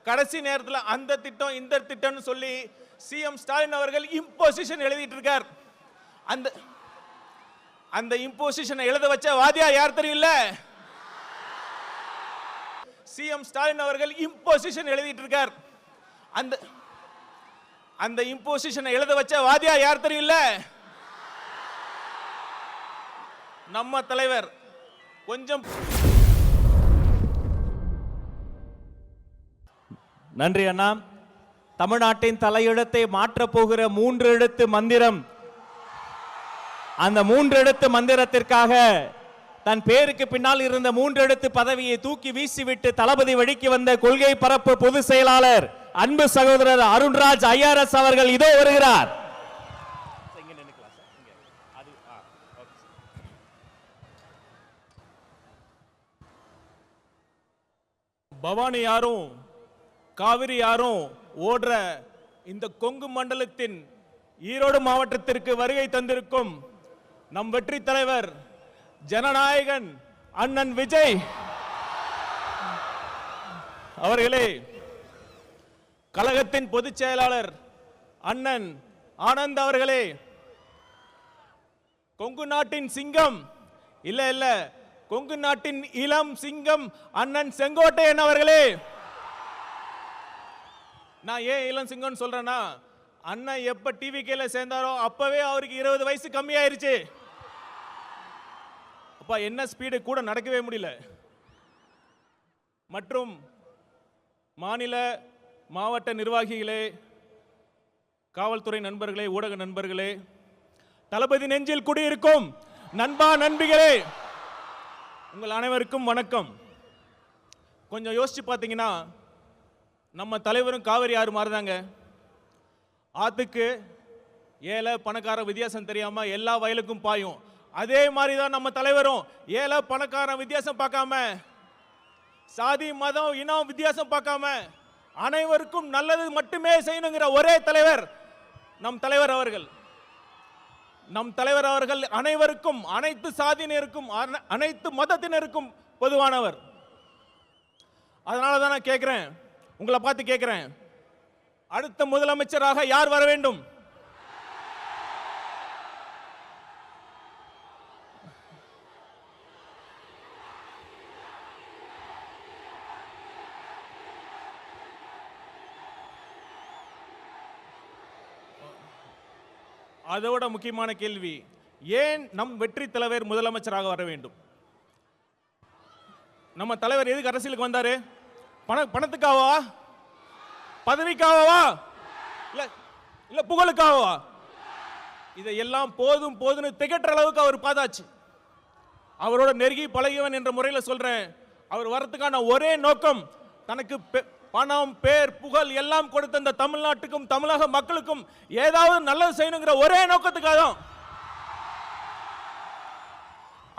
கடைசி நேரத்தில் அந்த திட்டம் இந்த திட்டம்னு சொல்லி சிஎம் ஸ்டாலின் அவர்கள் இம்போசிஷன் எழுதிட்டு இருக்கார். அந்த இம்போசிஷனை எழுத வச்ச வாதியா யார் தெரியும்ல? சிஎம் ஸ்டாலின் அவர்கள் இம்போசிஷன் எழுதிட்டு இருக்கார். அந்த இம்போசிஷனை எழுத வச்ச வாதியா யார் தெரியும்ல? நம்ம தலைவர். கொஞ்சம் நன்றி அண்ணா. தமிழ்நாட்டின் தலையெழுத்தை மாற்றப் போகிற 3 எழுத்து மந்திரம், அந்த 3 எழுத்து மந்திரத்திற்காக தன் பேருக்கு பின்னால் இருந்த 3 எழுத்து பதவியை தூக்கி வீசிவிட்டு தளபதி வழிக்கு வந்த கொள்கை பரப்பு பொதுச் செயலாளர் அன்பு சகோதரர் அருண்ராஜ் ஐஆர்எஸ் அவர்கள் இதோ வருகிறார். பவானி யாரும் காவிரி யாரும் ஓடுற இந்த கொங்கு மண்டலத்தின் ஈரோடு மாவட்டத்திற்கு வருகை தந்திருக்கும் நம் வெற்றி தலைவர் ஜனநாயகன் அண்ணன் விஜய் அவர்களே, கழகத்தின் பொதுச் செயலாளர் அண்ணன் ஆனந்த் அவர்களே, கொங்கு நாட்டின் சிங்கம் இல்ல கொங்கு நாட்டின் இளம் சிங்கம் அண்ணன் செங்கோட்டையன் அவர்களே. நான் ஏன் இளம் சிங்கம் சொல்றேன்னா, அண்ணன் எப்ப டிவிகேல சேர்ந்தாரோ அப்பவே அவருக்கு 20 வயசு கம்மியாயிருச்சு. அப்பா என்ன ஸ்பீடு கூட நடக்கவே முடியல. மற்றும் மாநில மாவட்ட நிர்வாகிகளே, காவல்துறை நண்பர்களே, ஊடக நண்பர்களே, தளபதி நெஞ்சில் குடியிருக்கும் நண்பா நண்பிகளே, உங்கள் அனைவருக்கும் வணக்கம். கொஞ்சம் யோசிச்சு பார்த்தீங்கன்னா, நம்ம தலைவரும் காவிரி ஆறு மாதிரிதாங்க. ஆத்துக்கு ஏழை பணக்கார வித்தியாசம் தெரியாம எல்லா வயலுக்கும் பாயும். அதே மாதிரி தான் நம்ம தலைவரும் ஏழை பணக்கார வித்தியாசம் பார்க்காம, சாதி மதம் இனம் வித்தியாசம் பார்க்காம அனைவருக்கும் நல்லது மட்டுமே செய்யணுங்கிற ஒரே தலைவர் நம் தலைவர் அவர்கள். நம் தலைவர் அவர்கள் அனைவருக்கும், அனைத்து சாதியினருக்கும், அனைத்து மதத்தினருக்கும் பொதுவானவர். அதனால தான் நான் கேட்கிறேன், உங்களை பார்த்து கேட்கிறேன், அடுத்த முதலமைச்சராக யார் வர வேண்டும்? அதோட முக்கியமான கேள்வி, ஏன் நம் வெற்றி தலைவர் முதலமைச்சராக வர வேண்டும்? நம்ம தலைவர் எதுக்கு அரசியலுக்கு வந்தாரு? பணத்துக்காகவா? பதவிக்காகவா? இல்ல புகழுக்காகவா? இதையெல்லாம் போதும் போதுன்னு திகற்ற அளவுக்கு அவர் பார்த்தாச்சு. அவரோட நெருங்கி பழகியவன் என்ற முறையில் சொல்றேன், அவர் வரத்துக்கான ஒரே நோக்கம், தனக்கு பணம் பேர் புகழ் எல்லாம் கொடுத்த இந்த தமிழ்நாட்டுக்கும் தமிழக மக்களுக்கும் ஏதாவது நல்லது செய்யணுங்கிற ஒரே நோக்கத்துக்காக தான்.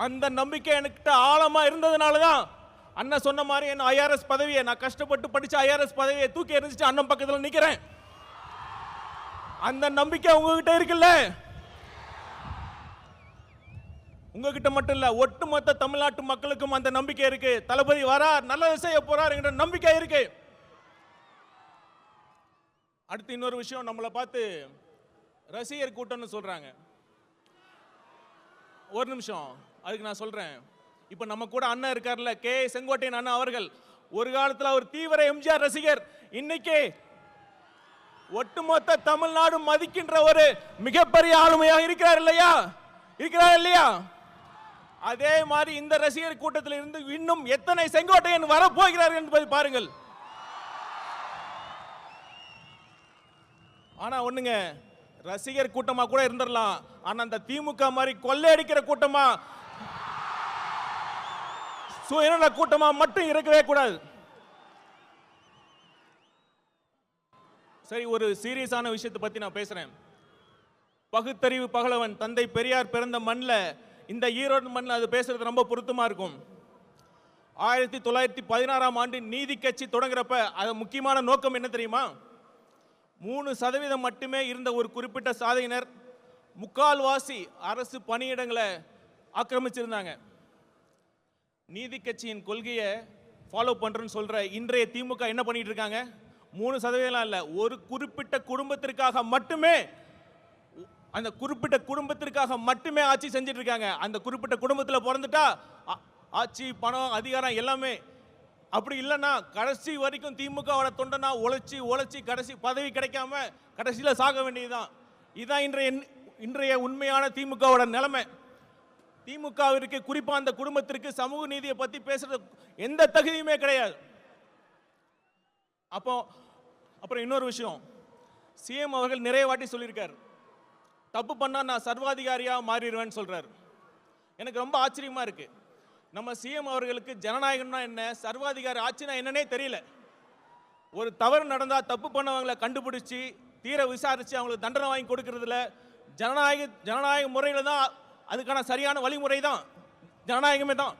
அந்த நம்பிக்கை என்கிட்ட ஆழமா இருந்ததுனால தான் அண்ணன் சொன்ன மாதிரி என் ஐஆர்எஸ் பதவியை, நான் கஷ்டப்பட்டு படிச்ச ஐஆர்எஸ் பதவியை தூக்கி எறிஞ்சிட்டு அண்ணன் பக்கத்தில் நிக்கிறேன். அந்த நம்பிக்கை உங்ககிட்ட இருக்குல்ல? உங்ககிட்ட மட்டும் இல்ல, ஒட்டுமொத்த தமிழ்நாட்டு மக்களுக்கும் அந்த நம்பிக்கை இருக்கு. தளபதி வரார், நல்லது செய்ய போறார் என்ற நம்பிக்கை இருக்கு. அடுத்து இன்னொரு விஷயம், நம்மளை பார்த்து ரசிகர் கூட்டம்னு சொல்றாங்க. ஒரு நிமிஷம், அதுக்கு நான் சொல்றேன். இப்ப நம்ம கூட அண்ணன் இருக்கார்ல, கே செங்கோட்டையன் அண்ணன் அவர்கள், ஒரு காலத்தில் அவர் தீவிர எம்ஜிஆர் ரசிகர். இன்னைக்கு ஒட்டுமொத்த தமிழ்நாடு மதிக்கின்ற ஒரு மிகப்பெரிய ஆளுமையாக இருக்கிறார் இல்லையா? இருக்கிறார் இல்லையா? அதே மாதிரி இந்த ரசிகர் கூட்டத்தில் இருந்து இன்னும் எத்தனை செங்கோட்டையன் வரப்போகிறார் என்பதை பாருங்கள். ஆனா ஒண்ணுங்க, ரசிகர் கூட்டமா கூட இருந்துடலாம், ஆனா அந்த திமுக மாதிரி கொள்ளையடிக்கிற கூட்டமா, சுயநல கூட்டமா மட்டும் இருக்கவே கூடாது. சரி, ஒரு சீரியஸான விஷயத்தை பத்தி நான் பேசுறேன். பகுத்தறிவு பகலவன் தந்தை பெரியார் பிறந்த மண்ணில், இந்த ஈரோடு மண்ணில் அது பேசுறது ரொம்ப பொருத்தமா இருக்கும். 1916ஆம் ஆண்டு நீதி கட்சி தொடங்குறப்ப அது முக்கியமான நோக்கம் என்ன தெரியுமா? 3% மட்டுமே இருந்த ஒரு குறிப்பிட்ட சாதியினர் முக்கால்வாசி அரசு பணியிடங்களை ஆக்கிரமிச்சிருந்தாங்க. நீதி கட்சியின் கொள்கையை ஃபாலோ பண்றேன்னு சொல்ற இன்றைய திமுக என்ன பண்ணிட்டு இருக்காங்க? 3% இல்ல, ஒரு குறிப்பிட்ட குடும்பத்திற்காக மட்டுமே, அந்த குறிப்பிட்ட குடும்பத்திற்காக மட்டுமே ஆட்சி செஞ்சுட்டு இருக்காங்க. அந்த குறிப்பிட்ட குடும்பத்தில் பிறந்துட்டா ஆட்சி, பணம், அதிகாரம் எல்லாமே. அப்படி இல்லைன்னா கடைசி வரைக்கும் திமுகவோட தொண்டனா உழைச்சி உழைச்சி கடைசி பதவி கிடைக்காம கடைசியில் சாக வேண்டியதுதான். இதுதான் இன்றைய உண்மையான திமுகவோட நிலைமை. திமுகவிற்கு, குறிப்பா அந்த குடும்பத்திற்கு சமூக நீதியை பத்தி பேசுறது எந்த தகுதியுமே கிடையாது. அப்புறம் இன்னொரு விஷயம், சிஎம் அவர்கள் நிறைய வாட்டி சொல்லியிருக்காரு, தப்பு பண்ணா நான் சர்வாதிகாரியா மாறிடுவேன்னு சொல்றாரு. எனக்கு ரொம்ப ஆச்சரியமா இருக்கு. நம்ம சிஎம் அவர்களுக்கு ஜனநாயகம்னா என்ன, சர்வாதிகாரி ஆட்சினா என்னன்னே தெரியல. ஒரு தவறு நடந்தா தப்பு பண்ணவங்களை கண்டுபிடிச்சு தீர விசாரிச்சு அவங்களுக்கு தண்டனை வாங்கி கொடுக்கறதுல ஜனநாயக முறையில் தான், அதுக்கான சரியான வழிமுறை தான் ஜனநாயகமே தான்.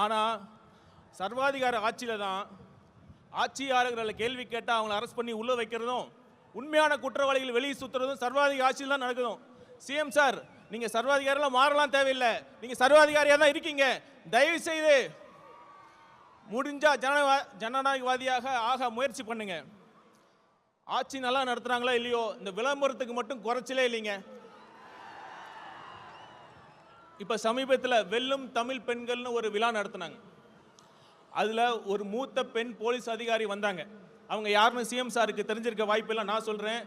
ஆனால் சர்வாதிகார ஆட்சியில் தான் ஆட்சியாளர்களை கேள்வி கேட்டால் அவங்களை அரெஸ்ட் பண்ணி உள்ள வைக்கிறதும், உண்மையான குற்றவாளிகள் வெளியே சுற்றுறதும் சர்வாதிகார ஆட்சியில் தான் நடக்குதும். சிஎம் சார், நீங்க சர்வாதிகாரிலாம் மாறலாம் தேவையில்லை, நீங்க சர்வாதிகாரியா தான் இருக்கீங்க. தயவு செய்து முடிஞ்சா ஜனநாயகவாதியாக ஆக முயற்சி பண்ணுங்க. ஆட்சி நல்லா நடத்துறாங்களோ இல்லையோ, இந்த விளம்பரத்துக்கு மட்டும் குறைச்சலே இல்லைங்க. இப்ப சமீபத்தில் வெல்லும் தமிழ் பெண்கள்னு ஒரு விழா நடத்தினாங்க. அதுல ஒரு மூத்த பெண் போலீஸ் அதிகாரி வந்தாங்க. அவங்க யாருன்னு சிஎம் சாருக்கு தெரிஞ்சிருக்க வாய்ப்பு இல்லை, நான் சொல்றேன்.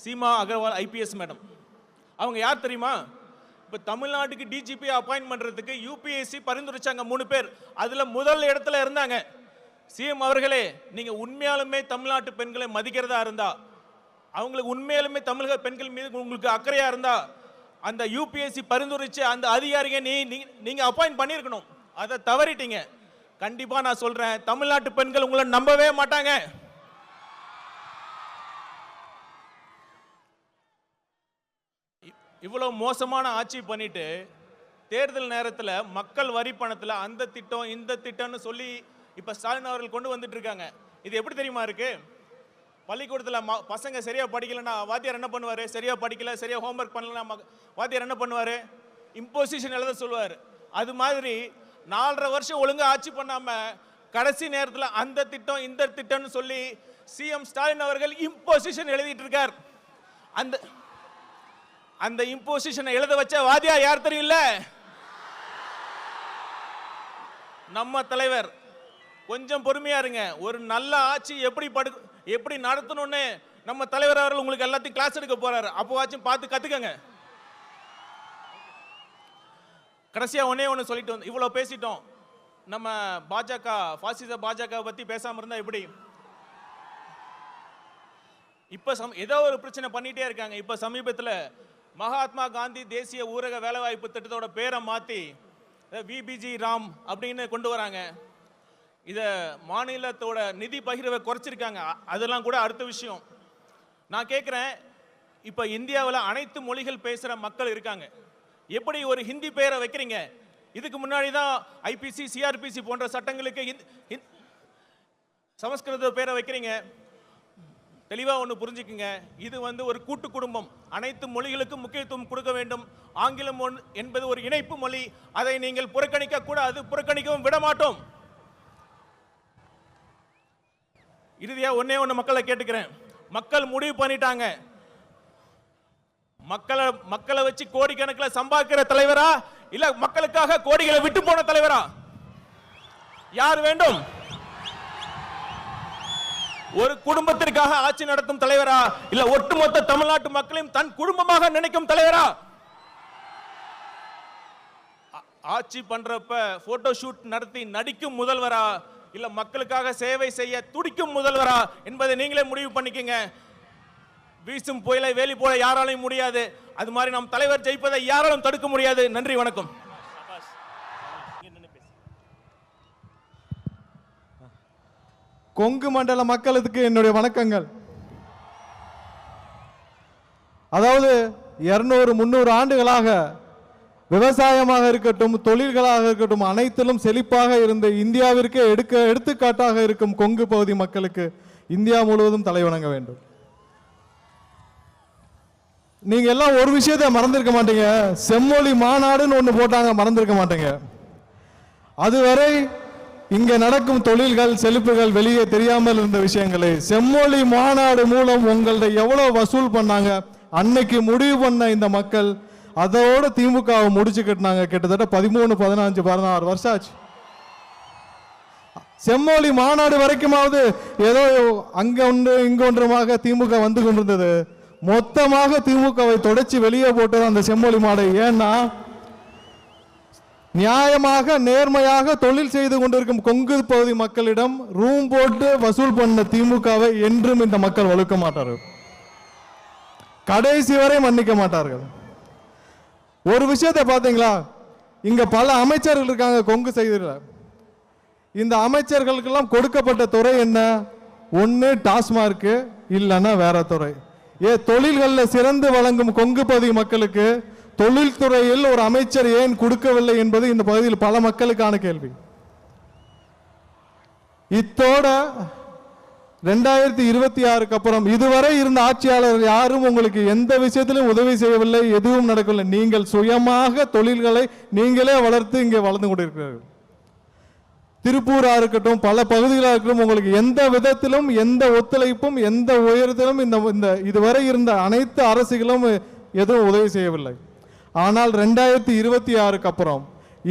Seema Agarwal IPS madam. அவங்க யார் தெரியுமா? இப்போ தமிழ்நாட்டுக்கு டிஜிபி அப்பாயின்ட் பண்றதுக்கு யூபிஎஸ்சி பரிந்துரைச்சாங்க 3 பேர். அதுல முதல் இடத்துல இருந்தாங்க. சிஎம் அவர்களே, நீங்க உண்மையாலுமே தமிழ்நாட்டு பெண்களை மதிக்கிறதா இருந்தா, அவங்களுக்கு உண்மையாலுமே தமிழக பெண்கள் மீது உங்களுக்கு அக்கறையா இருந்தா, அந்த யூபிஎஸ்சி பரிந்துரைச்சு அந்த அதிகாரியை நீங்க அப்பாயின்ட் பண்ணியிருக்கணும். அதை தவறிட்டீங்க. கண்டிப்பா நான் சொல்றேன், தமிழ்நாட்டு பெண்கள் உங்களை நம்பவே மாட்டாங்க. இவ்வளவு மோசமான ஆட்சி பண்ணிட்டு தேர்தல் நேரத்தில் மக்கள் வரி பணத்தில் அந்த திட்டம் இந்த திட்டம்னு சொல்லி இப்ப ஸ்டாலின் அவர்கள் கொண்டு வந்துட்டு இருக்காங்க. இது எப்படி தெரியுமா இருக்கு? பள்ளிக்கூடத்தில் பசங்க சரியா படிக்கலன்னா வாத்தியார் என்ன பண்ணுவாரு? சரியா படிக்கல, சரியா ஹோம்ஒர்க் பண்ணலன்னா வாத்தியார் என்ன பண்ணுவாரு? இம்போசிஷன் எழுத சொல்லுவார். அது மாதிரி 4.5 வருஷம் ஒழுங்கா ஆட்சி பண்ணாம கடைசி நேரத்தில் அந்த திட்டம் இந்த திட்டம்னு சொல்லி சிஎம் ஸ்டாலின் அவர்கள் இம்போசிஷன் எழுதிட்டு இருக்கார். அந்த இம்போசிஷனை எழுத வச்ச வாத்தியார் யார் தெரியல? நம்ம தலைவர். கொஞ்சம் பொறுமையா இருங்க. ஒரு நல்ல ஆட்சி எப்படி நடத்தணும்னு நம்ம தலைவர் அவர்கள் உங்களுக்கு எல்லாத்தையும் கிளாஸ் எடுக்க போறாரு. அப்போவாச்சும் பார்த்து கத்துக்கங்க. கடைசியா ஒண்ணு சொல்லிட்டு வந்து இவ்வளவு பேசிட்டோம். நம்ம பாஜக, பாசிச பாஜக பத்தி பேசாம இருந்தா எப்படி? இப்ப ஏதோ ஒரு பிரச்சனை பண்ணிட்டே இருக்காங்க. இப்ப சமீபத்தில் மகாத்மா காந்தி தேசிய ஊரக வேலைவாய்ப்பு திட்டத்தோட பேரை மாத்தி விபிஜி ராம் அப்படின்னு கொண்டு வராங்க. இத மாநிலத்தோட நிதி பகிர்வை குறைச்சிருக்காங்க. அதெல்லாம் கூட அடுத்த விஷயம். நான் கேட்கிறேன், இப்ப இந்தியாவில் அனைத்து மொழிகள் பேசுற மக்கள் இருக்காங்க. எப்படி ஒரு ஹிந்தி பெயரை வைக்கிறீங்க? இதுக்கு முன்னாடி தான் ஐபிசி, சிஆர்பிசி போன்ற சட்டங்களுக்கு சமஸ்கிருத பேரை வைக்கிறீங்க. தெளிவா ஒன்று புரிஞ்சுக்குங்க, இது ஒரு கூட்டு குடும்பம். அனைத்து மொழிகளுக்கும் முக்கியத்துவம் கொடுக்க வேண்டும். ஆங்கிலம் என்பது ஒரு இணைப்பு மொழி. அதை நீங்கள் புறக்கணிக்க கூடாது, புறக்கணிக்கவும் விட மாட்டோம். இறுதியா ஒண்ணு மக்களை கேட்டுக்கிறேன். மக்கள் முடிவு பண்ணிட்டாங்க. மக்களை வச்சு கோடிக்கணக்கில் சம்பாதிக்கிற தலைவரா, இல்ல மக்களுக்காக கோடிகளை விட்டு போன தலைவரா? யார் வேண்டும்? ஒரு குடும்பத்திற்காக ஆட்சி நடத்தும் தலைவரா, இல்ல ஒட்டுமொத்த தமிழ்நாட்டு மக்களையும் தன் குடும்பமாக நினைக்கும் தலைவரா? ஆட்சி பண்றப்ப போட்டோ ஷூட் நடத்தி நடிக்கும் முதல்வரா, இல்ல மக்களுக்காக சேவை செய்ய துடிக்கும் முதல்வரா என்பதை நீங்களே முடிவு பண்ணிக்கங்க. வீசும் புயலை வேலி போல யாராலையும் முடியாது. அது மாதிரி நம் தலைவர் ஜெயிப்பதை யாராலும் தடுக்க முடியாது. நன்றி, வணக்கம். கொங்கு மண்டல மக்களுக்கு என்னுடைய வணக்கங்கள். அதாவது 200-300 ஆண்டுகளாக விவசாயமாக இருக்கட்டும், தொழில்களாக இருக்கட்டும், அனைத்திலும் செழிப்பாக இருந்த இந்தியாவிற்கு எடுத்துக்காட்டாக இருக்கும் கொங்கு பகுதி மக்களுக்கு இந்தியா முழுவதும் தலைவணங்க வேண்டும். நீங்க எல்லாம் ஒரு விஷயத்தை மறந்திருக்க மாட்டீங்க. செம்மொழி மாநாடுன்னு ஒன்று போட்டாங்க, மறந்திருக்க மாட்டீங்க. அதுவரை இங்க நடக்கும் தொழில்கள் செழிப்புகள் வெளியே தெரியாமல் இருந்த விஷயங்களை செம்மொழி மாநாடு மூலம் உங்கள்ட்ட எவ்வளவு வசூல் பண்ணாங்க அன்னைக்கு முடிவு பண்ண இந்த மக்கள் அதோட திமுகவை முடிச்சு கட்டினாங்க. கிட்டத்தட்ட 13, 15, 16 வருஷம் ஆச்சு. செம்மொழி மாநாடு வரைக்குமாவது ஏதோ அங்க ஒன்று இங்க ஒன்றுமாக திமுக வந்து கொண்டிருந்தது. மொத்தமாக திமுகவை தொடச்சி வெளியே போட்டது அந்த செம்மொழி மாநாடு. ஏன்னா நியாயமாக நேர்மையாக தொழில் செய்து கொண்டிருக்கும் கொங்கு பகுதி மக்களிடம் ரூம் போட்டு வசூல் பண்ண திமுகவை என்றும் இந்த மக்கள் வலுக்க மாட்டார்கள், கடைசி வரை மன்னிக்க மாட்டார்கள். ஒரு விஷயத்தை பார்த்தீங்களா, இங்க பல அமைச்சர்கள் இருக்காங்க கொங்கு செய்தில. இந்த அமைச்சர்களுக்கெல்லாம் கொடுக்கப்பட்ட துறை என்ன? ஒன்று டாஸ்மார்க், இல்லைன்னா வேற துறை. தொழில்களில் சிறந்து வழங்கும் கொங்கு பகுதி மக்களுக்கு தொழில்துறையில் ஒரு அமைச்சர் ஏன் கொடுக்கவில்லை என்பது இந்த பகுதியில் பல மக்களுக்கான கேள்வி. இத்தோட 2026க்கு அப்புறம் இதுவரை இருந்த ஆட்சியாளர் யாரும் உங்களுக்கு எந்த விஷயத்திலும் உதவி செய்யவில்லை, எதுவும் நடக்கவில்லை. நீங்கள் சுயமாக தொழில்களை நீங்களே வளர்த்து இங்கே வளர்ந்து கொண்டிருக்கிறீர்கள். திருப்பூரா இருக்கட்டும், பல பகுதிகளாக இருக்கட்டும், உங்களுக்கு எந்த விதத்திலும் எந்த ஒத்துழைப்பும் எந்த உயரத்திலும் இந்த இதுவரை இருந்த அனைத்து அரசுகளும் எதுவும் உதவி செய்யவில்லை. ஆனால் 2026க்கு அப்புறம்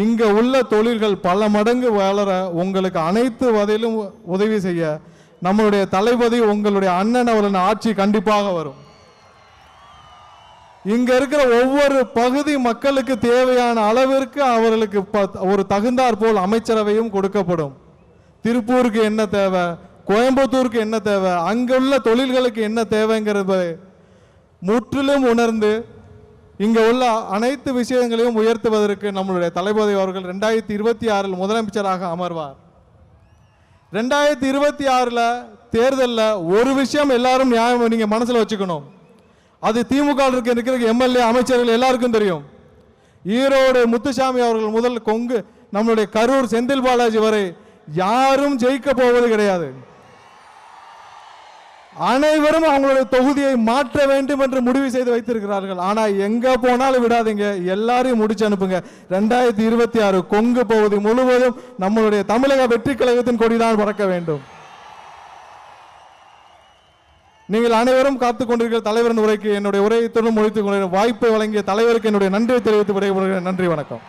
இங்க உள்ள தொழில்கள் பல மடங்கு வளர உங்களுக்கு அனைத்து வகையிலும் உதவி செய்ய நம்மளுடைய தளபதி உங்களுடைய அண்ணன் அவர்களின் ஆட்சி கண்டிப்பாக வரும். இங்க இருக்கிற ஒவ்வொரு பகுதி மக்களுக்கு தேவையான அளவிற்கு அவர்களுக்கு ஒரு தகுந்தாற் போல் அமைச்சரவையும் கொடுக்கப்படும். திருப்பூருக்கு என்ன தேவை, கோயம்புத்தூருக்கு என்ன தேவை, அங்குள்ள தொழில்களுக்கு என்ன தேவைங்கிறத முற்றிலும் உணர்ந்து இங்க உள்ள அனைத்து விஷயங்களையும் உயர்த்துவதற்கு நம்மளுடைய தளபதி அவர்கள் 2026 முதலமைச்சராக அமர்வார். 2026 தேர்தலில் ஒரு விஷயம் எல்லாரும் நியாயம் நீங்க மனசுல வச்சுக்கணும். அது திமுக இருக்கிற எம்எல்ஏ அமைச்சர்கள் எல்லாருக்கும் தெரியும். ஈரோடு முத்துசாமி அவர்கள் முதல் கொங்கு நம்மளுடைய கரூர் செந்தில் பாலாஜி வரை யாரும் ஜெயிக்க போவது கிடையாது. அனைவரும் அவங்களுடைய தொகுதியை மாற்ற வேண்டும் என்று முடிவு செய்து வைத்திருக்கிறார்கள். ஆனா எங்க போனாலும் விடாதீங்க, எல்லாரையும் முடிச்சு அனுப்புங்க. 2026 கொங்கு பகுதி முழுவதும் நம்மளுடைய தமிழக வெற்றி கழகத்தின் கொடிதான் பறக்க வேண்டும். நீங்கள் அனைவரும் காத்துக் கொண்டிருக்கிற தலைவரின் உரைக்கு என்னுடைய உரையை தொடர்ந்து முடித்துக் கொண்டிருக்கிற வாய்ப்பை வழங்கிய தலைவருக்கு என்னுடைய நன்றியை தெரிவித்து விடைபெறுகிறேன். நன்றி, வணக்கம்.